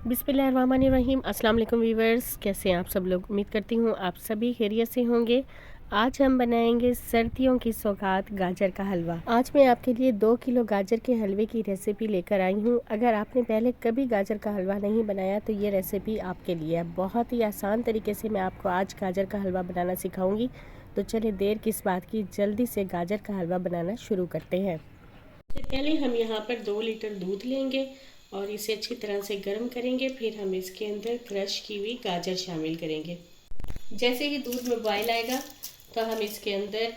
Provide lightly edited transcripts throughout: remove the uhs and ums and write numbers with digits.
बिस्मिल्लाहिर्रहमानिर्रहीम। अस्सलाम वालेकुम वीवर्स, कैसे हैं आप सब लोग। उम्मीद करती हूँ आप सभी खैरियत से होंगे। आज हम बनाएंगे सर्दियों की सौगात गाजर का हलवा। आज मैं आपके लिए 2 किलो गाजर के हलवे की रेसिपी लेकर आई हूँ। अगर आपने पहले कभी गाजर का हलवा नहीं बनाया तो ये रेसिपी आपके लिए है। बहुत ही आसान तरीके से मैं आपको आज गाजर का हलवा बनाना सिखाऊंगी। तो चलिए देर किस बात की, जल्दी से गाजर का हलवा बनाना शुरू करते हैं। पहले हम यहाँ पर 2 लीटर दूध लेंगे और इसे अच्छी तरह से गर्म करेंगे। फिर हम इसके अंदर क्रश की हुई गाजर शामिल करेंगे। जैसे ही दूध में बॉयल आएगा तो हम इसके अंदर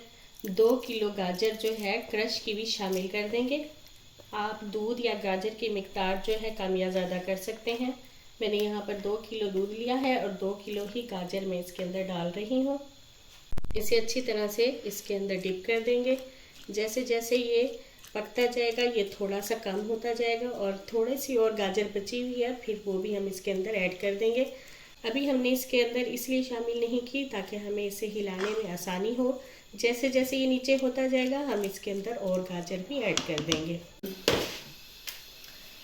2 किलो गाजर जो है क्रश की हुई शामिल कर देंगे। आप दूध या गाजर की मिकदार जो है कम या ज़्यादा कर सकते हैं। मैंने यहाँ पर 2 किलो दूध लिया है और 2 किलो ही गाजर मैं इसके अंदर डाल रही हूँ। इसे अच्छी तरह से इसके अंदर डिप कर देंगे। जैसे जैसे ये पकता जाएगा ये थोड़ा सा कम होता जाएगा और थोड़ी सी और गाजर बची हुई है, फिर वो भी हम इसके अंदर ऐड कर देंगे। अभी हमने इसके अंदर इसलिए शामिल नहीं की ताकि हमें इसे हिलाने में आसानी हो। जैसे जैसे ये नीचे होता जाएगा हम इसके अंदर और गाजर भी ऐड कर देंगे।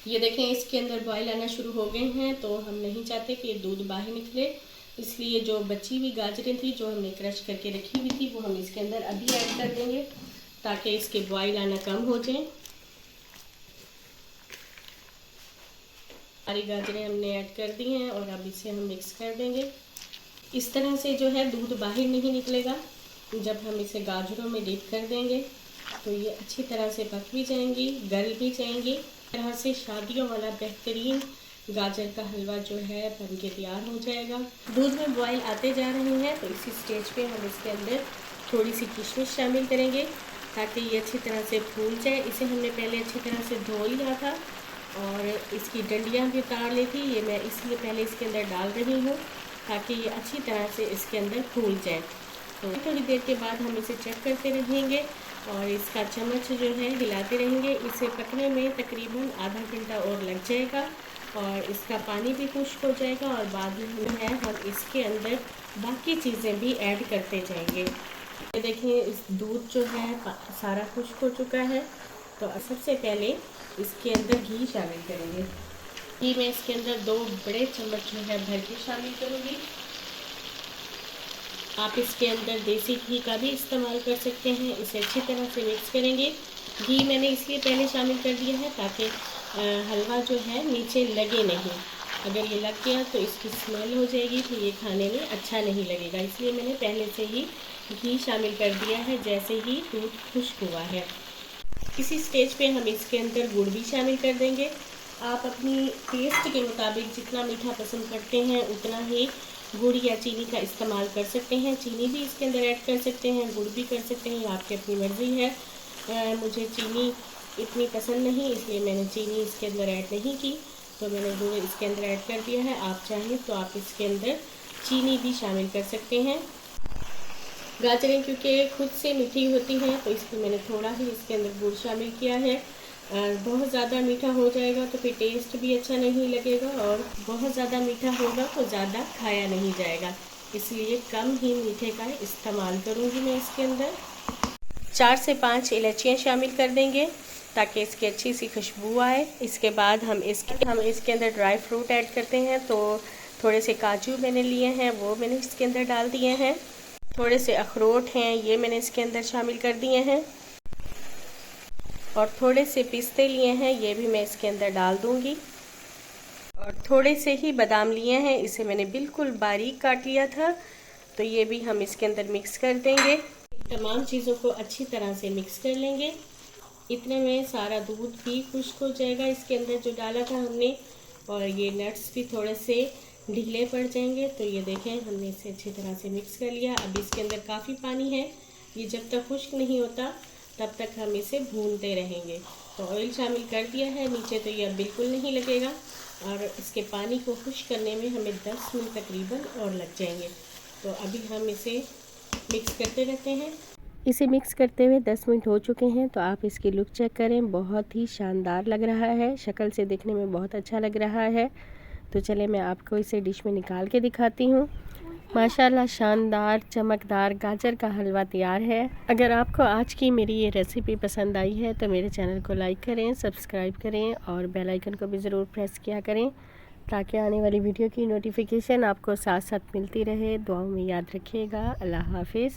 ये देखें इसके अंदर बॉयल आना शुरू हो गए हैं, तो हम नहीं चाहते कि ये दूध बाहर निकले, इसलिए जो बची हुई गाजरें थी जो हमने क्रश करके रखी हुई थी वो हम इसके अंदर अभी ऐड कर देंगे ताकि इसके बॉयल आना कम हो जाए। सारी गाजरें हमने ऐड कर दी हैं और अब इसे हम मिक्स कर देंगे। इस तरह से जो है दूध बाहर नहीं निकलेगा। जब हम इसे गाजरों में डिप कर देंगे तो ये अच्छी तरह से पक भी जाएंगी, गल भी जाएंगी। इस तरह से शादियों वाला बेहतरीन गाजर का हलवा जो है बन के तैयार हो जाएगा। दूध में बॉयल आते जा रहे हैं तो इसी स्टेज पे हम इसके अंदर थोड़ी सी किशमिश शामिल करेंगे ताकि ये अच्छी तरह से फूल जाए। इसे हमने पहले अच्छी तरह से धो लिया था और इसकी डंडियाँ भी उतार ली थी। ये मैं इसलिए पहले इसके अंदर डाल रही हूँ ताकि ये अच्छी तरह से इसके अंदर फूल जाए। तो थोड़ी देर के बाद हम इसे चेक करते रहेंगे और इसका चम्मच जो है हिलाते रहेंगे। इसे पकने में तकरीबन आधा घंटा और लग जाएगा और इसका पानी भी खुश्क हो जाएगा और बाद में है हम इसके अंदर बाकी चीज़ें भी ऐड करते जाएंगे। ये देखिए इस दूध जो है सारा खुश्क हो चुका है। तो सबसे पहले इसके अंदर घी शामिल करेंगे। घी मैं इसके अंदर 2 बड़े चम्मच जो है भर के शामिल करूँगी। आप इसके अंदर देसी घी का भी इस्तेमाल कर सकते हैं। इसे अच्छी तरह से मिक्स करेंगे। घी मैंने इसलिए पहले शामिल कर दिया है ताकि हलवा जो है नीचे लगे नहीं। अगर ये लग गया तो इसकी स्मेल हो जाएगी तो ये खाने में अच्छा नहीं लगेगा, इसलिए मैंने पहले से ही घी शामिल कर दिया है जैसे ही दूध खुश्क हुआ है। इसी स्टेज पे हम इसके अंदर गुड़ भी शामिल कर देंगे। आप अपनी टेस्ट के मुताबिक जितना मीठा पसंद करते हैं उतना ही गुड़ या चीनी का इस्तेमाल कर सकते हैं। चीनी भी इसके अंदर ऐड कर सकते हैं, गुड़ भी कर सकते हैं, आपकी अपनी मर्ज़ी है। मुझे चीनी इतनी पसंद नहीं, इसलिए मैंने चीनी इसके अंदर ऐड नहीं की, तो मैंने गुड़ इसके अंदर ऐड कर दिया है। आप चाहें तो आप इसके अंदर चीनी भी शामिल कर सकते हैं। गाजरें क्योंकि खुद से मीठी होती हैं तो इसलिए मैंने थोड़ा ही इसके अंदर गुड़ शामिल किया है। बहुत ज़्यादा मीठा हो जाएगा तो फिर टेस्ट भी अच्छा नहीं लगेगा और बहुत ज़्यादा मीठा होगा तो ज़्यादा खाया नहीं जाएगा, इसलिए कम ही मीठे का इस्तेमाल करूँगी मैं इसके अंदर। 4 से 5 इलायचियाँ शामिल कर देंगे ताकि इसकी अच्छी सी खुशबू आए। इसके बाद हम इसके अंदर ड्राई फ्रूट ऐड करते हैं। तो थोड़े से काजू मैंने लिए हैं वो मैंने इसके अंदर डाल दिए हैं। थोड़े से अखरोट हैं ये मैंने इसके अंदर शामिल कर दिए हैं और थोड़े से पिस्ते लिए हैं ये भी मैं इसके अंदर डाल दूंगी और थोड़े से ही बादाम लिए हैं, इसे मैंने बिल्कुल बारीक काट लिया था, तो ये भी हम इसके अंदर मिक्स कर देंगे। तमाम चीज़ों को अच्छी तरह से मिक्स कर लेंगे। इतने में सारा दूध भी खुश्क हो जाएगा इसके अंदर जो डाला था हमने, और ये नट्स भी थोड़े से ढीले पड़ जाएंगे। तो ये देखें हमने इसे अच्छी तरह से मिक्स कर लिया। अब इसके अंदर काफ़ी पानी है, ये जब तक खुश्क नहीं होता तब तक हम इसे भूनते रहेंगे। तो ऑयल शामिल कर दिया है नीचे, तो ये अब बिल्कुल नहीं लगेगा और इसके पानी को खुश्क करने में हमें 10 मिनट तकरीबन और लग जाएंगे। तो अभी हम इसे मिक्स करते रहते हैं। इसे मिक्स करते हुए 10 मिनट हो चुके हैं। तो आप इसकी लुक चेक करें, बहुत ही शानदार लग रहा है, शक्ल से देखने में बहुत अच्छा लग रहा है। तो चले मैं आपको इसे डिश में निकाल के दिखाती हूँ। माशाल्लाह शानदार चमकदार गाजर का हलवा तैयार है। अगर आपको आज की मेरी ये रेसिपी पसंद आई है तो मेरे चैनल को लाइक करें, सब्सक्राइब करें और बेल आइकन को भी ज़रूर प्रेस किया करें ताकि आने वाली वीडियो की नोटिफिकेशन आपको साथ साथ मिलती रहे। दुआओं में याद रखिएगा। अल्लाह हाफिज़।